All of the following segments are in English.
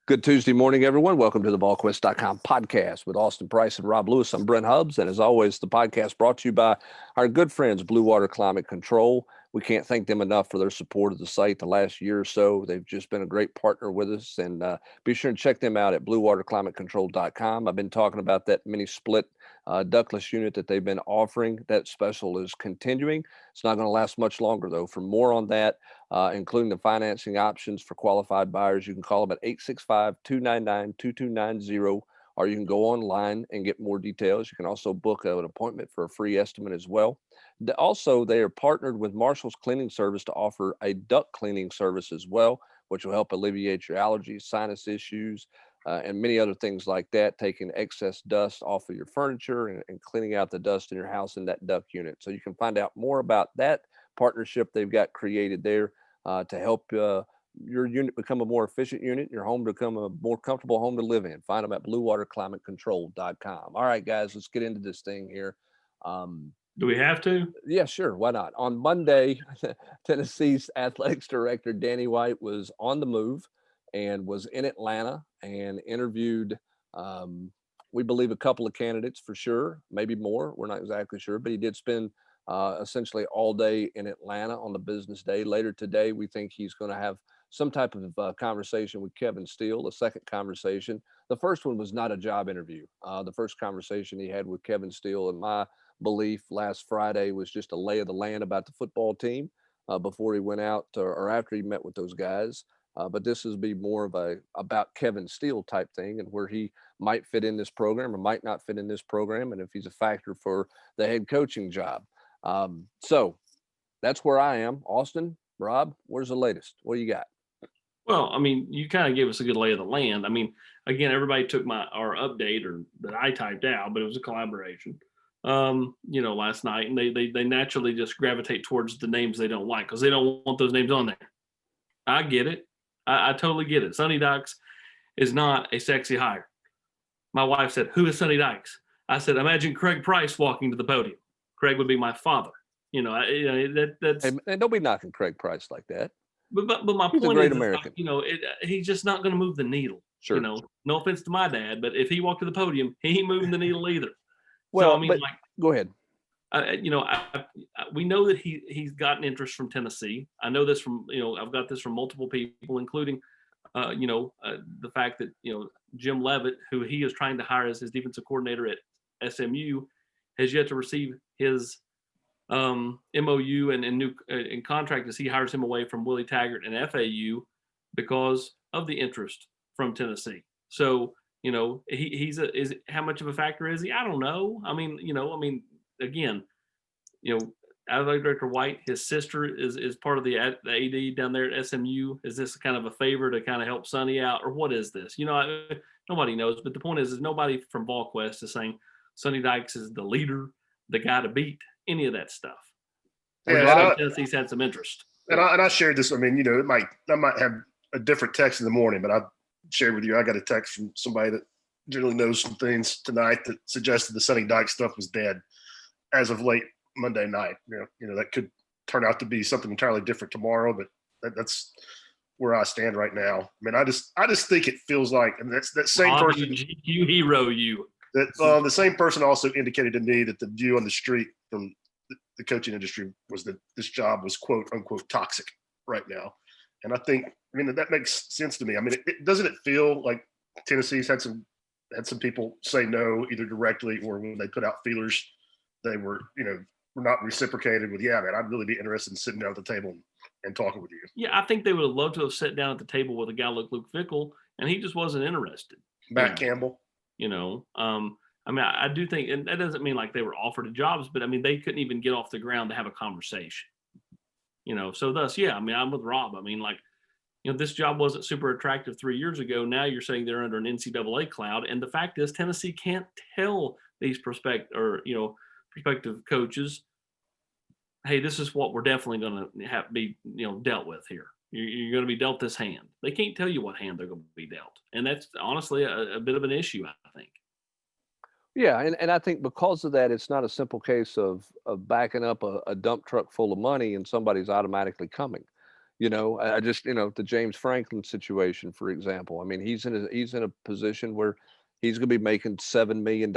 Good Tuesday morning, everyone. Welcome to the Volquest.com podcast with Austin Price and Rob Lewis. I'm Brent Hubbs, and as always, the podcast brought to you by our good friends, Blue Water Climate Control. We can't thank them enough for their support of the site the last year or so. They've just been a great partner with us, and be sure and check them out at bluewaterclimatecontrol.com. I've been talking about that mini split ductless unit that they've been offering. That special is continuing. It's not going to last much longer, though. For more on that, including the financing options for qualified buyers, you can call them at 865-299-2290, or you can go online and get more details. You can also book an appointment for a free estimate as well. Also, they are partnered with Marshall's Cleaning Service to offer a duct cleaning service as well, which will help alleviate your allergies, sinus issues, and many other things like that, taking excess dust off of your furniture and cleaning out the dust in your house in that duct unit. So you can find out more about that partnership they've got created there to help your unit become a more efficient unit, your home become a more comfortable home to live in. Find them at bluewaterclimatecontrol.com. All right, guys, let's get into this thing here. Do we have to? Yeah, sure. Why not? On Monday, Tennessee's athletics director, Danny White, was on the move and was in Atlanta and interviewed, we believe, a couple of candidates for sure, maybe more. We're not exactly sure, but he did spend essentially all day in Atlanta on the business day. Later today, we think he's going to have some type of conversation with Kevin Steele, a second conversation. The first one was not a job interview. The first conversation he had with Kevin Steele, in my belief, last Friday, was just a lay of the land about the football team before he went out or after he met with those guys. But this is be more of a about Kevin Steele type thing, and where he might fit in this program or might not fit in this program, and if he's a factor for the head coaching job. So that's where I am. Austin, Rob, where's the latest? What do you got? Well, I mean, you kind of gave us a good lay of the land. I mean, again, everybody took our update or that I typed out, but it was a collaboration. Last night, and they naturally just gravitate towards the names they don't like because they don't want those names on there. I get it. I totally get it. Sonny Dykes is not a sexy hire. My wife said, "Who is Sonny Dykes?" I said, "Imagine Craig Price walking to the podium. Craig would be my father." That's and don't be knocking Craig Price like that. But my He's point a great is, American. He's just not going to move the needle. Sure. No offense to my dad, but if he walked to the podium, he ain't moving the needle either. Well, so I mean, go ahead. We know that he's gotten interest from Tennessee. I know this from I've got this from multiple people, including the fact that Jim Leavitt, who he is trying to hire as his defensive coordinator at SMU, has yet to receive his MOU and new contract as he hires him away from Willie Taggart and FAU because of the interest from Tennessee. So he's how much of a factor is he? I don't know. Again, athletic director White, his sister is part of the AD down there at SMU. Is this kind of a favor to kind of help Sonny out, or what is this? Nobody knows. But the point is nobody from Volquest is saying Sonny Dykes is the leader, the guy to beat, any of that stuff. Yeah, Tennessee's had some interest. And I shared this. I mean, I might have a different text in the morning, but I shared with you. I got a text from somebody that generally knows some things tonight that suggested the Sonny Dykes stuff was dead as of late Monday night. That could turn out to be something entirely different tomorrow, but that's where I stand right now. I mean, I just think it feels like, and that's that same person. You hero, you. That the same person also indicated to me that the view on the street from the coaching industry was that this job was quote unquote toxic right now. And I think, that makes sense to me. I mean, doesn't it feel like Tennessee's had some people say no, either directly or when they put out feelers, they were not reciprocated with, yeah, man, I'd really be interested in sitting down at the table and talking with you. Yeah, I think they would have loved to have sat down at the table with a guy like Luke Fickell, and he just wasn't interested. Matt Campbell. I do think, and that doesn't mean like they were offered jobs, but they couldn't even get off the ground to have a conversation. So thus, yeah, I'm with Rob. This job wasn't super attractive 3 years ago. Now you're saying they're under an NCAA cloud, and the fact is Tennessee can't tell these prospective coaches, hey, this is what we're definitely going to have be dealt with here. You're going to be dealt this hand. They can't tell you what hand they're going to be dealt, and that's honestly a bit of an issue, I think. Yeah, and I think because of that, it's not a simple case of backing up a dump truck full of money and somebody's automatically coming. I just, the James Franklin situation, for example. I mean, he's in a position where he's going to be making $7 million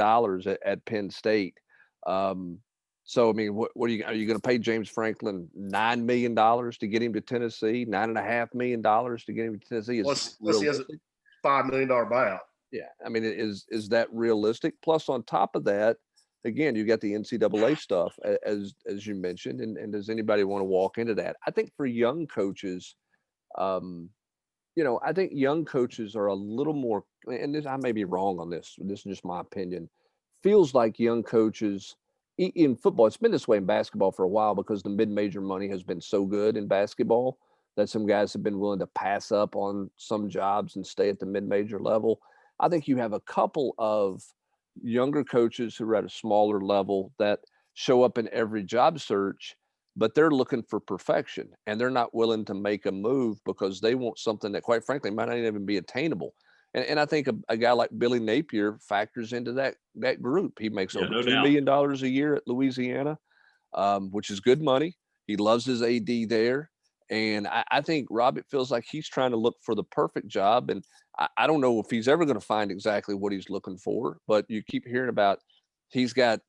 at Penn State. Um, so I mean, are you going to pay James Franklin $9 million to get him to Tennessee? $9.5 million to get him to Tennessee? Is that Plus he has a realistic? $5 million buyout. Yeah, I mean, is that realistic? Plus, on top of that, again, you got the NCAA stuff, as you mentioned, and does anybody want to walk into that? I think for young coaches, um, I think young coaches are a little more, and I may be wrong on this. This is just my opinion. Feels like young coaches in football. It's been this way in basketball for a while because the mid-major money has been so good in basketball that some guys have been willing to pass up on some jobs and stay at the mid-major level. I think you have a couple of younger coaches who are at a smaller level that show up in every job search, but they're looking for perfection and they're not willing to make a move because they want something that, quite frankly, might not even be attainable. And I think a guy like Billy Napier factors into that group. He makes Yeah, over no $2 doubt. million a year at Louisiana, which is good money. He loves his AD there. And I think Rob, it feels like he's trying to look for the perfect job. And I don't know if he's ever going to find exactly what he's looking for, but you keep hearing about he's got,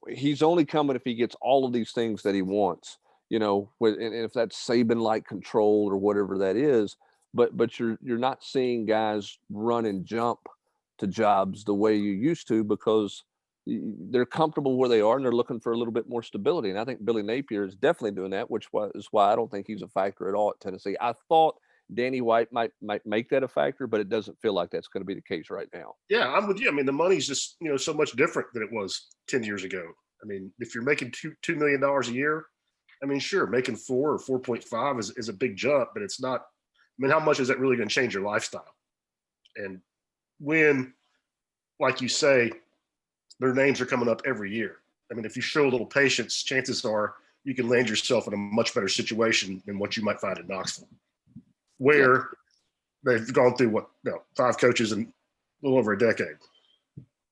he's only coming if he gets all of these things that he wants, and if that's Saban-like control or whatever that is, but you're not seeing guys run and jump to jobs the way you used to because they're comfortable where they are and they're looking for a little bit more stability. And I think Billy Napier is definitely doing that, which is why I don't think he's a factor at all at Tennessee. I thought Danny White might make that a factor, but it doesn't feel like that's going to be the case right now. Yeah, I'm with you. I mean, the money's just so much different than it was 10 years ago. I mean, if you're making $2 million a year, I mean, sure, making 4 or 4.5 is a big jump, but it's not. I mean, how much is that really going to change your lifestyle? And when, like you say, their names are coming up every year. I mean, if you show a little patience, chances are you can land yourself in a much better situation than what you might find in Knoxville, where they've gone through 5 coaches in a little over a decade.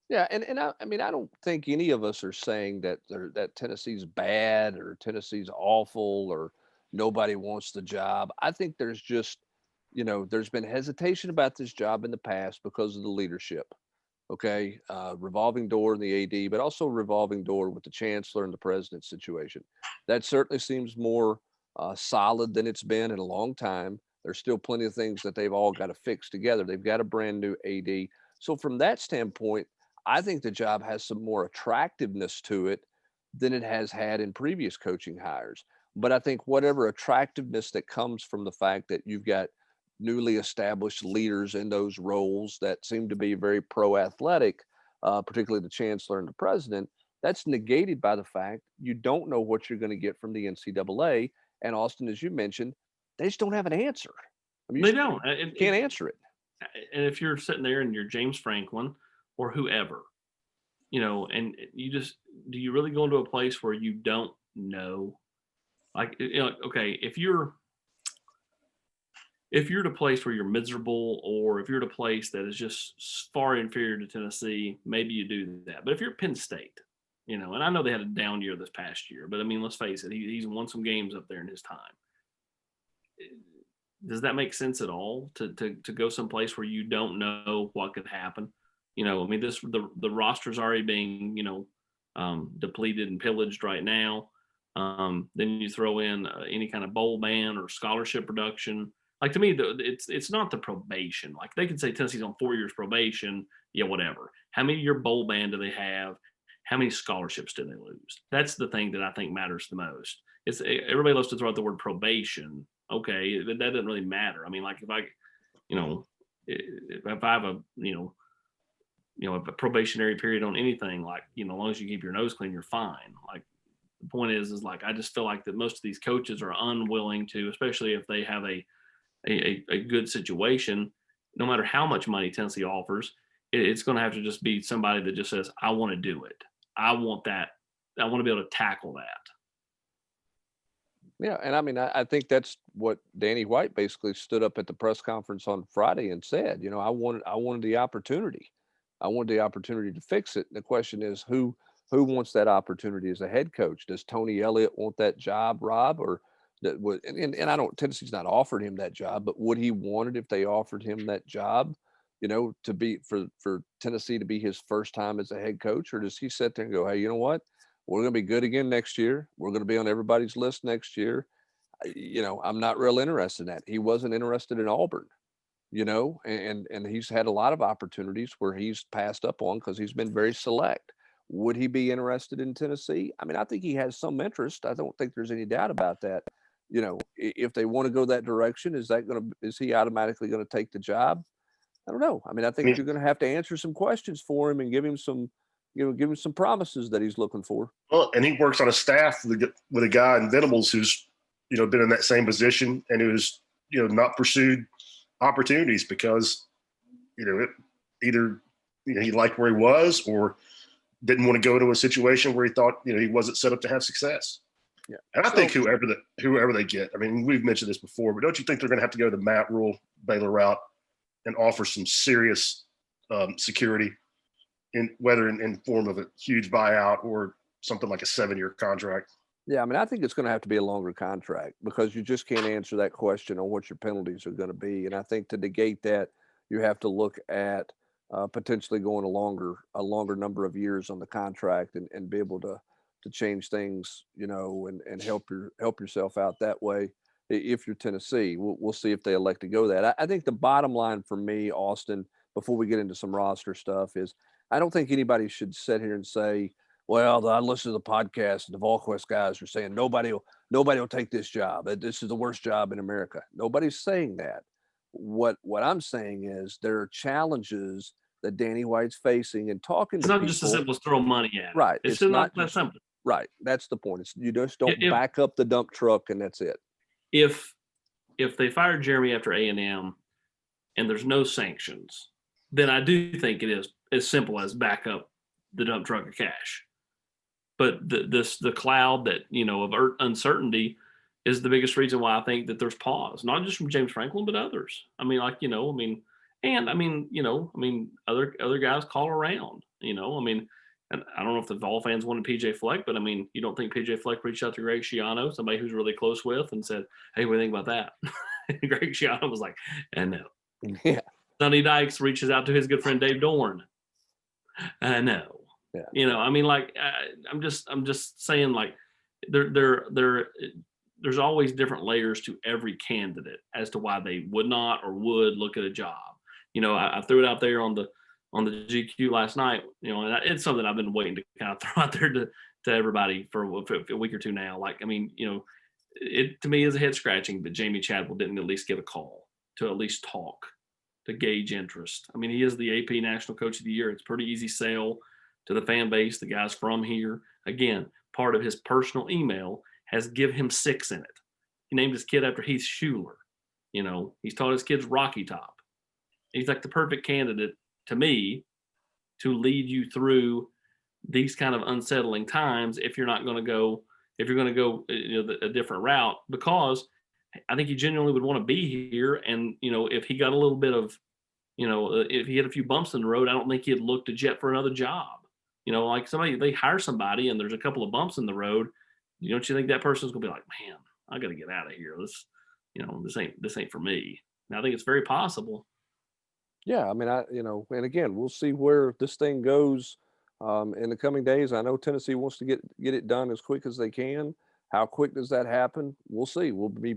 Yeah, and I mean, I don't think any of us are saying that Tennessee's bad or Tennessee's awful or nobody wants the job. I think there's just, there's been hesitation about this job in the past because of the leadership. Okay, revolving door in the AD, but also revolving door with the chancellor and the president situation. That certainly seems more solid than it's been in a long time. There's still plenty of things that they've all got to fix together. They've got a brand new AD. So from that standpoint, I think the job has some more attractiveness to it than it has had in previous coaching hires. But I think whatever attractiveness that comes from the fact that you've got newly established leaders in those roles that seem to be very pro-athletic, particularly the chancellor and the president, that's negated by the fact you don't know what you're going to get from the NCAA. And Austin, as you mentioned, they just don't have an answer. I mean, They don't. You can't answer it. And if you're sitting there and you're James Franklin or whoever, and do you really go into a place where you don't know? Like, okay, if you're at a place where you're miserable, or if you're at a place that is just far inferior to Tennessee, maybe you do that. But if you're at Penn State, and I know they had a down year this past year, but I mean, let's face it, he's won some games up there in his time. Does that make sense at all to go someplace where you don't know what could happen? I mean, the roster's already being, depleted and pillaged right now. Then you throw in any kind of bowl ban or scholarship reduction. Like, to me, it's not the probation. Like, they could say Tennessee's on 4 years probation. Yeah, whatever. How many year bowl ban do they have? How many scholarships do they lose? That's the thing that I think matters the most. It's everybody loves to throw out the word probation. Okay, that doesn't really matter. I mean, like, if I have a a probationary period on anything, like, as long as you keep your nose clean, you're fine. Like, the point is like, I just feel like that most of these coaches are unwilling to, especially if they have a good situation, no matter how much money Tennessee offers, it's going to have to just be somebody that just says, I want to do it. I want that. I want to be able to tackle that. Yeah, and I mean, I think that's what Danny White basically stood up at the press conference on Friday and said. I wanted the opportunity. I wanted the opportunity to fix it. And the question is, who wants that opportunity as a head coach? Does Tony Elliott want that job, Rob, or that would, and I don't, Tennessee's not offered him that job, but would he want it if they offered him that job, to be for Tennessee to be his first time as a head coach? Or does he sit there and go, hey, you know what? We're going to be good again next year. We're going to be on everybody's list next year. I'm not real interested in that. He wasn't interested in Auburn, and he's had a lot of opportunities where he's passed up on because he's been very select. Would he be interested in Tennessee? I mean, I think he has some interest. I don't think there's any doubt about that. If they want to go that direction, is he automatically going to take the job? I don't know. I mean, I think you're going to have to answer some questions for him and give him some, give him some promises that he's looking for. Well, and he works on a staff with a guy in Venables who's, been in that same position and who's, not pursued opportunities because, either, he liked where he was or didn't want to go to a situation where he thought, he wasn't set up to have success. Yeah. And I think whoever they get, I mean, we've mentioned this before, but don't you think they're going to have to go the Matt Rule Baylor route and offer some serious security whether in form of a huge buyout or something like a 7-year contract? Yeah, I mean, I think it's going to have to be a longer contract because you just can't answer that question on what your penalties are going to be. And I think to negate that, you have to look at potentially going a longer number of years on the contract and be able to change things, and help yourself out that way. If you're Tennessee, we'll see if they elect to go that. I think the bottom line for me, Austin, before we get into some roster stuff, is I don't think anybody should sit here and say, well, I listened to the podcast and the Volquest guys are saying nobody will take this job. This is the worst job in America. Nobody's saying that. What I'm saying is there are challenges that Danny White's facing and talking to people. It's not just as simple as throw money at it. Right. It's not that simple. Right. That's the point. You just don't back up the dump truck and that's it. If they fired Jeremy after A&M and there's no sanctions, then I do think it is as simple as back up the dump truck of cash. But the cloud that, of uncertainty is the biggest reason why I think that there's pause, not just from James Franklin, but others. I mean, other guys call around, and I don't know if the Vol fans wanted PJ Fleck, but I mean, you don't think PJ Fleck reached out to Greg Schiano, somebody who's really close with, and said, hey, what do you think about that? And Greg Schiano was like, no. Yeah. Sonny Dykes reaches out to his good friend Dave Dorn. No. Yeah. I'm just saying, like, there's always different layers to every candidate as to why they would not or would look at a job. I threw it out there on the GQ last night, and it's something I've been waiting to kind of throw out there to everybody for a week or two now. Like, I mean, it to me is a head scratching that Jamie Chadwell didn't at least get a call to at least talk, to gauge interest. I mean, he is the AP National Coach of the Year. It's pretty easy sell to the fan base. The guy's from here. Again, part of his personal email has give him 6 in it. He named his kid after Heath Schuler. He's taught his kids Rocky Top. He's like the perfect candidate to me to lead you through these kind of unsettling times if you're going to go a different route, because I think he genuinely would want to be here. And, if he got a little bit of, if he had a few bumps in the road, I don't think he'd look to jet for another job. Like they hire somebody and there's a couple of bumps in the road. Don't you think that person's going to be like, man, I got to get out of here. This ain't for me. And I think it's very possible. Yeah. I mean, and again, we'll see where this thing goes in the coming days. I know Tennessee wants to get it done as quick as they can. How quick does that happen? We'll see. We'll be,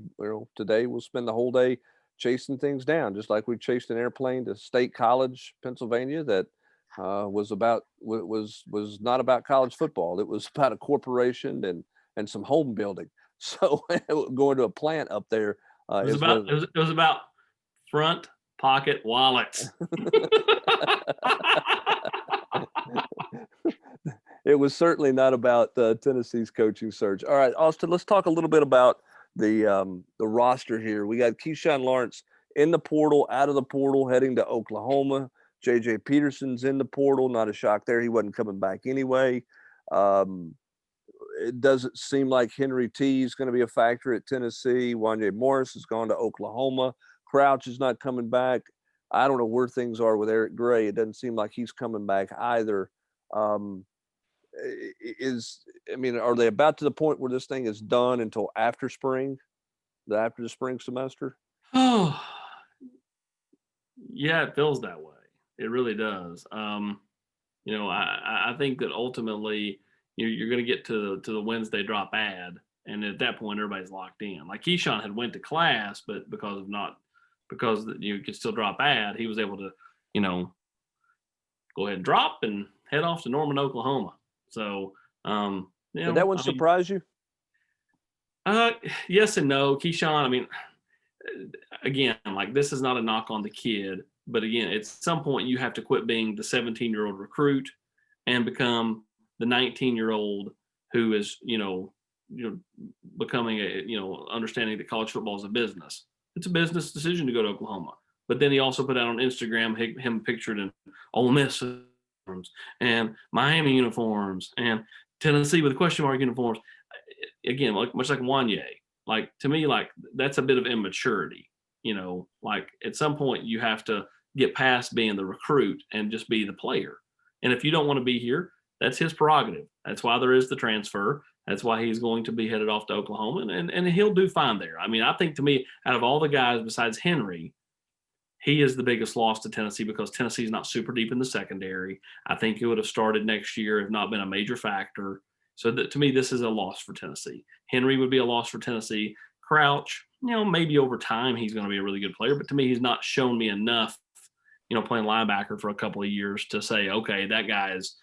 today we'll spend the whole day chasing things down, just like we chased an airplane to State College, Pennsylvania, that was not about college football. It was about a corporation and some home building. So going to a plant up there. It was about front pocket wallets. It was certainly not about Tennessee's coaching search. All right, Austin, let's talk a little bit about the roster here. We got Keyshawn Lawrence in the portal, out of the portal, heading to Oklahoma. J.J. Peterson's in the portal. Not a shock there. He wasn't coming back anyway. It doesn't seem like Henry T is going to be a factor at Tennessee. Wanye Morris has gone to Oklahoma. Crouch is not coming back. I don't know where things are with Eric Gray. It doesn't seem like he's coming back either. Are they about to the point where this thing is done until after spring? after the spring semester? Oh, yeah, it feels that way. It really does. I think that ultimately you're going to get to the Wednesday drop ad, and at that point everybody's locked in. Like Keyshawn had went to class, but because you could still drop ad, he was able to, go ahead and drop and head off to Norman, Oklahoma. So, Did that one surprise you? Yes and no. Keyshawn, I mean, again, like this is not a knock on the kid, but again, at some point you have to quit being the 17-year-old recruit and become the 19-year-old who is, becoming understanding that college football is a business. It's a business decision to go to Oklahoma. But then he also put out on Instagram him pictured in Ole Miss uniforms and Miami uniforms and Tennessee with question mark uniforms. Again, much like Wanye, like to me, like that's a bit of immaturity. Like at some point you have to get past being the recruit and just be the player. And if you don't want to be here, that's his prerogative. That's why there is the transfer. That's why he's going to be headed off to Oklahoma, and he'll do fine there. I mean, I think to me, out of all the guys besides Henry, he is the biggest loss to Tennessee because Tennessee's not super deep in the secondary. I think he would have started next year if not been a major factor. So to me, this is a loss for Tennessee. Henry would be a loss for Tennessee. Crouch, maybe over time he's going to be a really good player, but to me, he's not shown me enough, playing linebacker for a couple of years to say, okay, that guy is,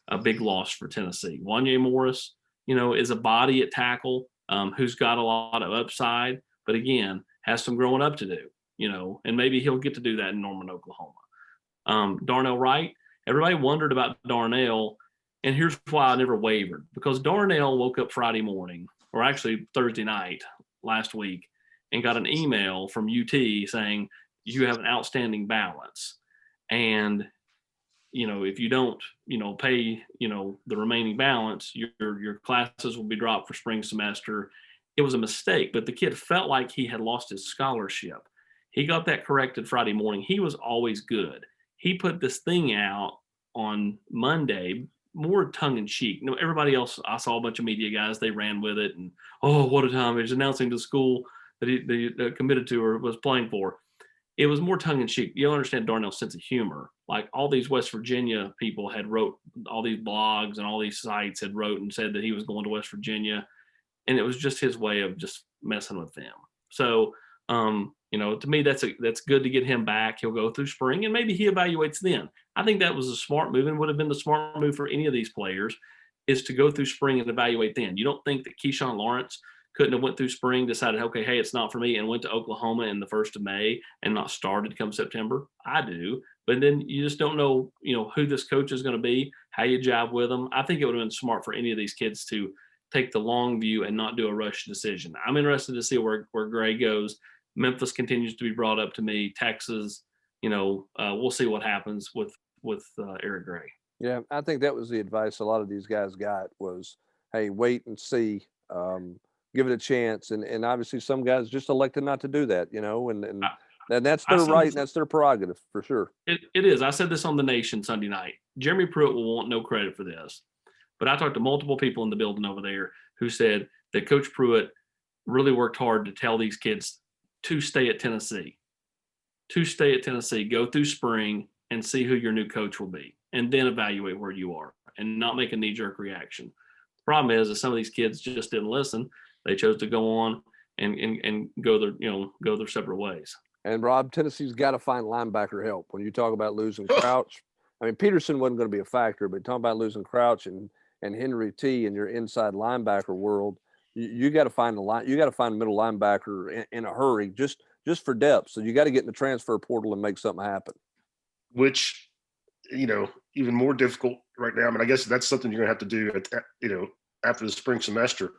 a big loss for Tennessee. Wanye Morris, is a body at tackle who's got a lot of upside, but again, has some growing up to do. And maybe he'll get to do that in Norman, Oklahoma. Darnell Wright, everybody wondered about Darnell, and here's why I never wavered. Because Darnell woke up Friday morning, or actually Thursday night last week, and got an email from UT saying, you have an outstanding balance. And, if you don't, pay, the remaining balance, your classes will be dropped for spring semester. It was a mistake, but the kid felt like he had lost his scholarship. He got that corrected Friday morning. He was always good. He put this thing out on Monday, more tongue in cheek. Everybody else, I saw a bunch of media guys, they ran with it. And, oh, what a time. He's announcing to the school that he committed to or was playing for. It was more tongue in cheek. You don't understand Darnell's sense of humor. Like all these West Virginia people had wrote, all these blogs and all these sites had wrote and said that he was going to West Virginia. And it was just his way of just messing with them. So, to me, that's good to get him back. He'll go through spring and maybe he evaluates then. I think that was a smart move and would have been the smart move for any of these players is to go through spring and evaluate then. You don't think that Keyshawn Lawrence couldn't have went through spring, decided, okay, hey, it's not for me, and went to Oklahoma in the 1st of May and not started come September? I do. But then you just don't know, who this coach is going to be, how you jive with them. I think it would have been smart for any of these kids to take the long view and not do a rush decision. I'm interested to see where Gray goes. Memphis continues to be brought up to me. Texas, we'll see what happens with Eric Gray. Yeah, I think that was the advice a lot of these guys got was, hey, wait and see, give it a chance. And obviously some guys just elected not to do that, and that's their right and that's their prerogative for sure. It is. I said this on The Nation Sunday night. Jeremy Pruitt will want no credit for this. But I talked to multiple people in the building over there who said that Coach Pruitt really worked hard to tell these kids to stay at Tennessee, go through spring and see who your new coach will be, and then evaluate where you are and not make a knee-jerk reaction. The problem is that some of these kids just didn't listen. They chose to go on and go their separate ways. And Rob, Tennessee's got to find linebacker help. When you talk about losing Crouch, I mean, Peterson wasn't going to be a factor, but talking about losing Crouch and Henry T in your inside linebacker world, you got to find you got to find a middle linebacker in a hurry, just for depth. So you got to get in the transfer portal and make something happen. Which, even more difficult right now. I mean, I guess that's something you're going to have to do, after the spring semester.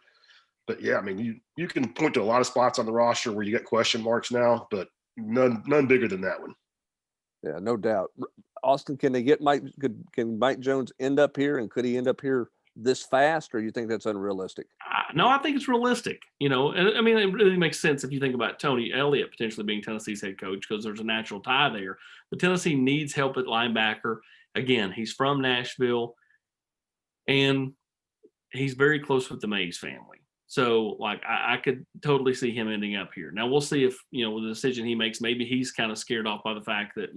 But yeah, I mean, you can point to a lot of spots on the roster where you got question marks now, but none bigger than that one. Yeah, no doubt. Austin, can they get Mike? Can Mike Jones end up here, and could he end up here this fast, or you think that's unrealistic? No, I think it's realistic. And I mean, it really makes sense if you think about Tony Elliott potentially being Tennessee's head coach because there's a natural tie there. But Tennessee needs help at linebacker. Again, he's from Nashville, and he's very close with the Mays family. So like I could totally see him ending up here. Now we'll see if, with the decision he makes, maybe he's kind of scared off by the fact that,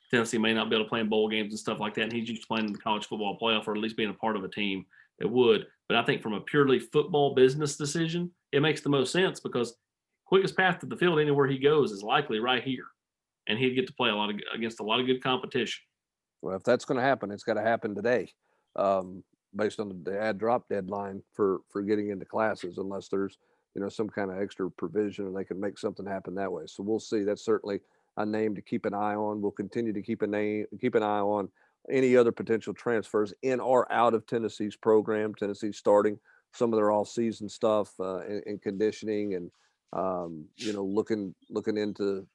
Tennessee may not be able to play in bowl games and stuff like that. And he's used to playing in the college football playoff, or at least being a part of a team that would. But I think from a purely football business decision, it makes the most sense because quickest path to the field anywhere he goes is likely right here. And he'd get to play against a lot of good competition. Well, if that's going to happen, it's got to happen today, based on the add drop deadline for getting into classes, unless there's some kind of extra provision and they can make something happen that way. So we'll see. That's certainly a name to keep an eye on. We'll continue to keep an eye on any other potential transfers in or out of Tennessee's program. Tennessee's starting some of their all season stuff in conditioning and looking into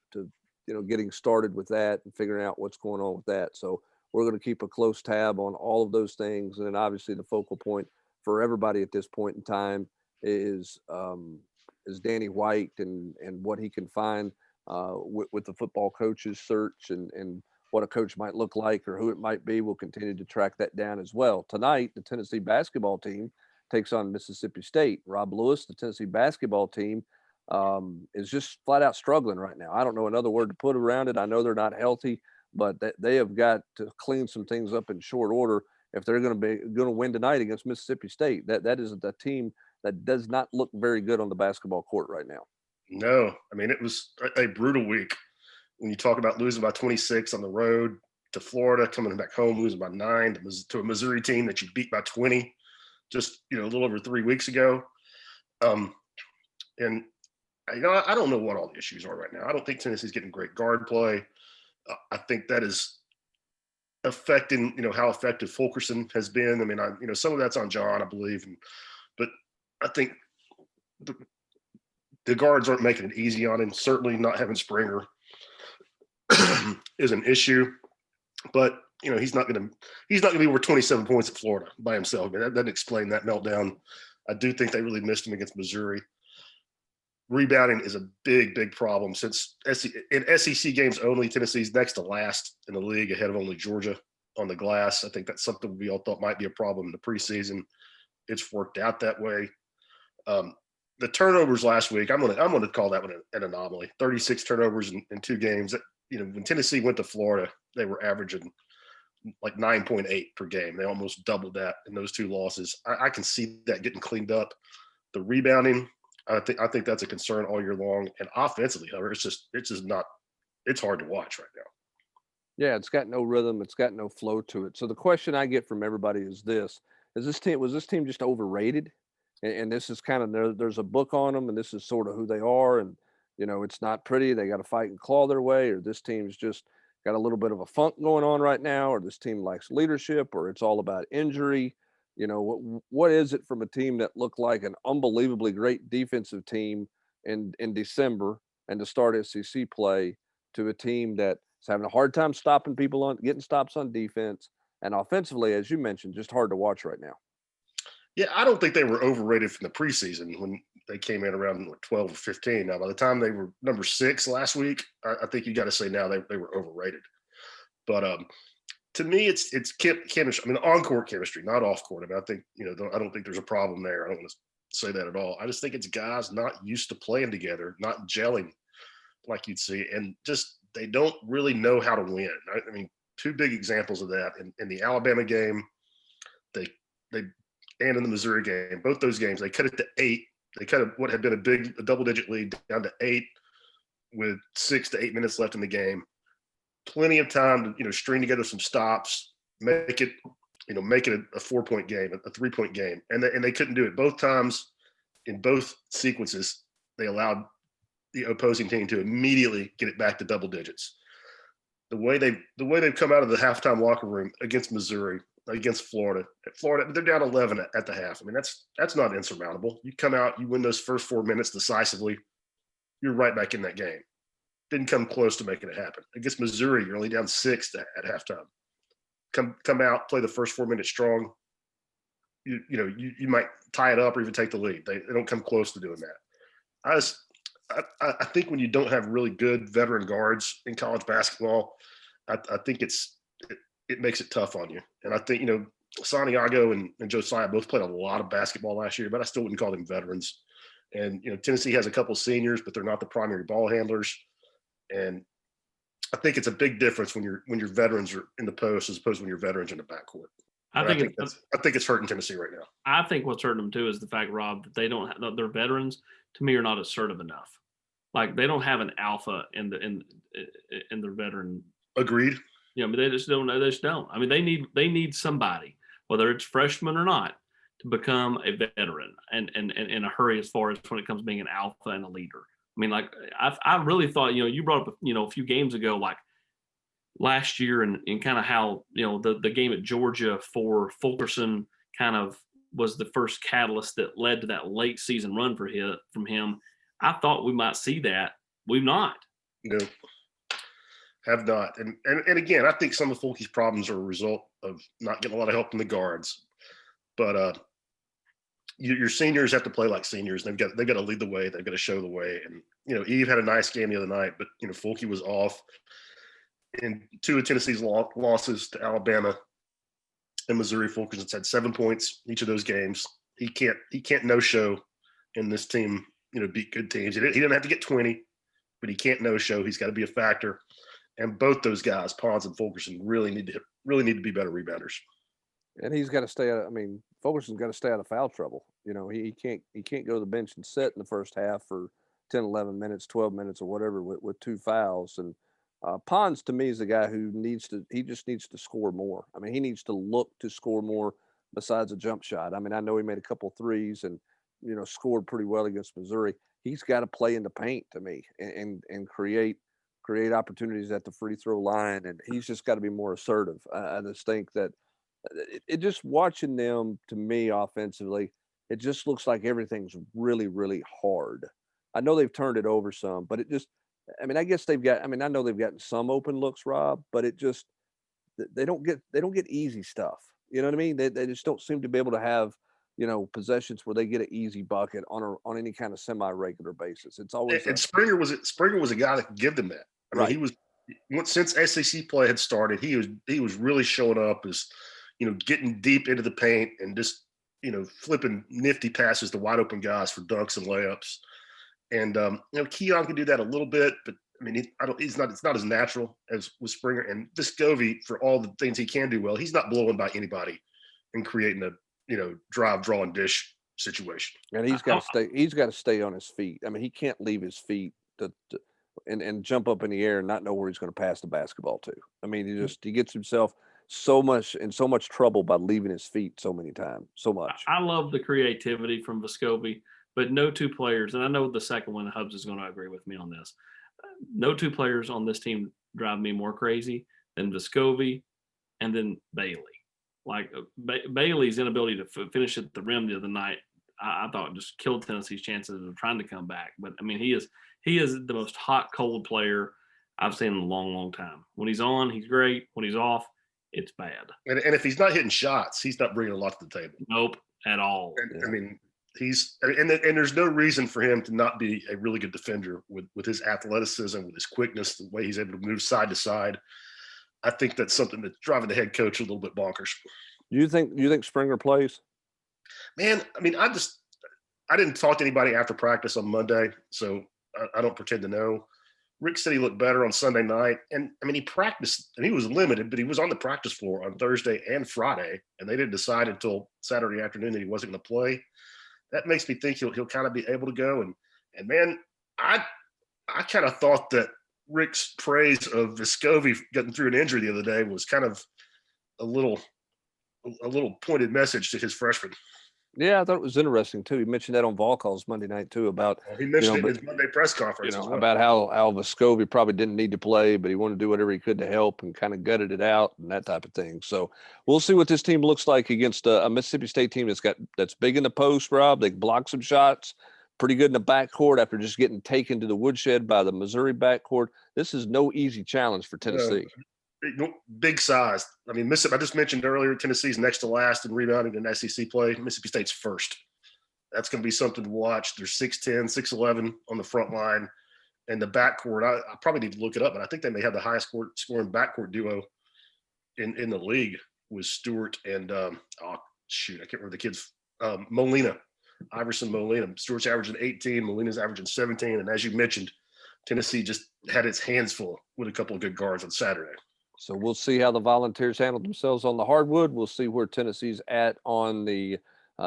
getting started with that and figuring out what's going on with that. So we're going to keep a close tab on all of those things. And then obviously the focal point for everybody at this point in time is Danny White and what he can find with the football coaches search and what a coach might look like or who it might be. We'll continue to track that down as well. Tonight, the Tennessee basketball team takes on Mississippi State. Rob Lewis, the Tennessee basketball team, is just flat out struggling right now. I don't know another word to put around it. I know they're not healthy, but they have got to clean some things up in short order if they're going to win tonight against Mississippi State. That is a team that does not look very good on the basketball court right now. No, I mean, it was a brutal week. When you talk about losing by 26 on the road to Florida, coming back home, losing by 9 to a Missouri team that you beat by 20 just, a little over 3 weeks ago. And I don't know what all the issues are right now. I don't think Tennessee's getting great guard play. I think that is affecting, how effective Fulkerson has been. I mean, some of that's on John, I believe, but I think the guards aren't making it easy on him. Certainly not having Springer is an issue, but he's not going to be over 27 points at Florida by himself. I mean, that doesn't explain that meltdown. I do think they really missed him against Missouri. Rebounding is a big problem since in SEC games only, Tennessee's next to last in the league, ahead of only Georgia on the glass. I think that's something we all thought might be a problem in the preseason. It's worked out that way. The turnovers last week, I'm gonna call that one an anomaly. 36 turnovers in 2 games. When Tennessee went to Florida, they were averaging like 9.8 per game. They almost doubled that in those 2 losses. I can see that getting cleaned up. The rebounding, I think that's a concern all year long. And offensively, however, it's just not. It's hard to watch right now. Yeah, it's got no rhythm. It's got no flow to it. So the question I get from everybody is this: was this team just overrated? And this is kind of there's a book on them, and this is sort of who they are. And it's not pretty. They got to fight and claw their way, or this team's just got a little bit of a funk going on right now, or this team lacks leadership, or it's all about injury. What is it from a team that looked like an unbelievably great defensive team in December and to start SEC play to a team that's having a hard time stopping people on getting stops on defense, and offensively, as you mentioned, just hard to watch right now. Yeah, I don't think they were overrated from the preseason when they came in around 12 or 15. Now, by the time they were number 6 last week, I think you got to say now they were overrated. But to me, it's chemistry. I mean, on-court chemistry, not off-court. I mean, I think, I don't think there's a problem there. I don't want to say that at all. I just think it's guys not used to playing together, not gelling like you'd see, and just they don't really know how to win. I mean, 2 big examples of that in the Alabama game, they and in the Missouri game, both those games, they cut it to 8. They cut what had been a double-digit lead down to 8 with 6 to 8 minutes left in the game. Plenty of time to string together some stops, make it a 4-point game, a 3-point game, and they couldn't do it both times. In both sequences, they allowed the opposing team to immediately get it back to double digits. The way they've come out of the halftime locker room against Missouri, against Florida, they're down 11 at the half. I mean, that's not insurmountable. You come out, you win those first 4 minutes decisively, you're right back in that game. Didn't come close to making it happen. Against Missouri, you're only down 6 at halftime. Come out, play the first 4 minutes strong. You might tie it up or even take the lead. They don't come close to doing that. I think when you don't have really good veteran guards in college basketball, I think it makes it tough on you. And I think Santiago and Josiah both played a lot of basketball last year, but I still wouldn't call them veterans. And Tennessee has a couple seniors, but they're not the primary ball handlers. And I think it's a big difference when your veterans are in the post as opposed to when your veterans are in the backcourt. I think it's hurting Tennessee right now. I think what's hurting them too is the fact, Rob, that they don't have, their veterans to me are not assertive enough. Like they don't have an alpha in their veteran. Agreed. I mean, they just don't. They just don't. I mean, they need somebody, whether it's freshman or not, to become a veteran and in a hurry as far as when it comes to being an alpha and a leader. I mean, like I really thought, you brought up, a few games ago, like last year and kind of how, the game at Georgia for Fulkerson kind of was the first catalyst that led to that late season run from him. I thought we might see that. We've not. No, have not. And again, I think some of Fulke's problems are a result of not getting a lot of help from the guards. But your seniors have to play like seniors. They've got to lead the way. They've got to show the way. And Eve had a nice game the other night, but Fulke was off. In two of Tennessee's losses to Alabama and Missouri, Fulkerson's had 7 points each of those games. He can't no show in this team. Beat good teams. He didn't have to get 20, but he can't no show. He's got to be a factor. And both those guys, Pons and Fulkerson, really need to be better rebounders. And he's got to stay out. I mean, Fulkerson's got to stay out of foul trouble. He can't go to the bench and sit in the first half for 10, 11 minutes, 12 minutes, or whatever with 2 fouls. And Pons to me is the guy who just needs to score more. I mean, he needs to look to score more besides a jump shot. I mean, I know he made a couple threes and scored pretty well against Missouri. He's got to play in the paint to me and create opportunities at the free throw line, and he's just got to be more assertive. I just think that it just watching them, to me, offensively, it just looks like everything's really, really hard. I know they've turned it over some, but I guess I know they've gotten some open looks, Rob, but they don't get easy stuff. You know what I mean? They just don't seem to be able to have, possessions where they get an easy bucket on any kind of semi-regular basis. It's always Springer was a guy that could give them that. I mean, he was since SEC play had started, he was really showing up as, getting deep into the paint and just, flipping nifty passes to wide open guys for dunks and layups. And Keon can do that a little bit, but I mean, it's not as natural as with Springer. And Vescovi, for all the things he can do well, he's not blowing by anybody and creating a drive, draw, and dish situation. And he's got to stay on his feet. I mean, he can't leave his feet and jump up in the air and not know where he's going to pass the basketball to. I mean, he gets himself so much trouble by leaving his feet so many times, so much. I love the creativity from Vescovi, but no 2 players, and I know the second one, Hubs, is going to agree with me on this. No 2 players on this team drive me more crazy than Vescovi and then Bailey. Like Bailey's inability to finish at the rim the other night, I thought just killed Tennessee's chances of trying to come back. But I mean, he is the most hot, cold player I've seen in a long, long time. When he's on, he's great. When he's off, it's bad. And if he's not hitting shots, he's not bringing a lot to the table. Nope, at all. I mean, there's no reason for him to not be a really good defender with his athleticism, with his quickness, the way he's able to move side to side. I think that's something that's driving the head coach a little bit bonkers. You think Springer plays? Man, I mean, I didn't talk to anybody after practice on Monday, so I don't pretend to know. Rick said he looked better on Sunday night, and I mean, he practiced and he was limited, but he was on the practice floor on Thursday and Friday, and they didn't decide until Saturday afternoon that he wasn't going to play. That makes me think he'll kind of be able to go. And man, I kind of thought that Rick's praise of Vescovi getting through an injury the other day was kind of a little pointed message to his freshmen. Yeah, I thought it was interesting too. He mentioned that on Volquest Monday night too about he mentioned it in his Monday press conference as well. About how Vescovi probably didn't need to play, but he wanted to do whatever he could to help and kind of gutted it out and that type of thing. So we'll see what this team looks like against a Mississippi State team that's big in the post, Rob. They block some shots, pretty good in the backcourt after just getting taken to the woodshed by the Missouri backcourt. This is no easy challenge for Tennessee. Big size. I mean, Mississippi, I just mentioned earlier, Tennessee's next to last in rebounding in SEC play. Mississippi State's first. That's going to be something to watch. They're 6'10", 6'11" on the front line. And the backcourt, I probably need to look it up, but I think they may have the highest scoring backcourt duo in the league. was Stewart and I can't remember the kid's Molina, Iverson Molina. Stewart's averaging 18, Molina's averaging 17, and as you mentioned, Tennessee just had its hands full with a couple of good guards on Saturday. So we'll see how the Volunteers handle themselves on the hardwood. We'll see where Tennessee's at on the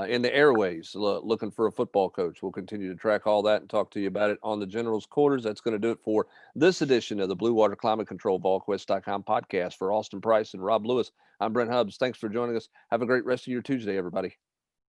in the airways, looking for a football coach. We'll continue to track all that and talk to you about it on the General's Quarters. That's going to do it for this edition of the Blue Water Climate Control Volquest.com podcast. For Austin Price and Rob Lewis, I'm Brent Hubbs. Thanks for joining us. Have a great rest of your Tuesday, everybody.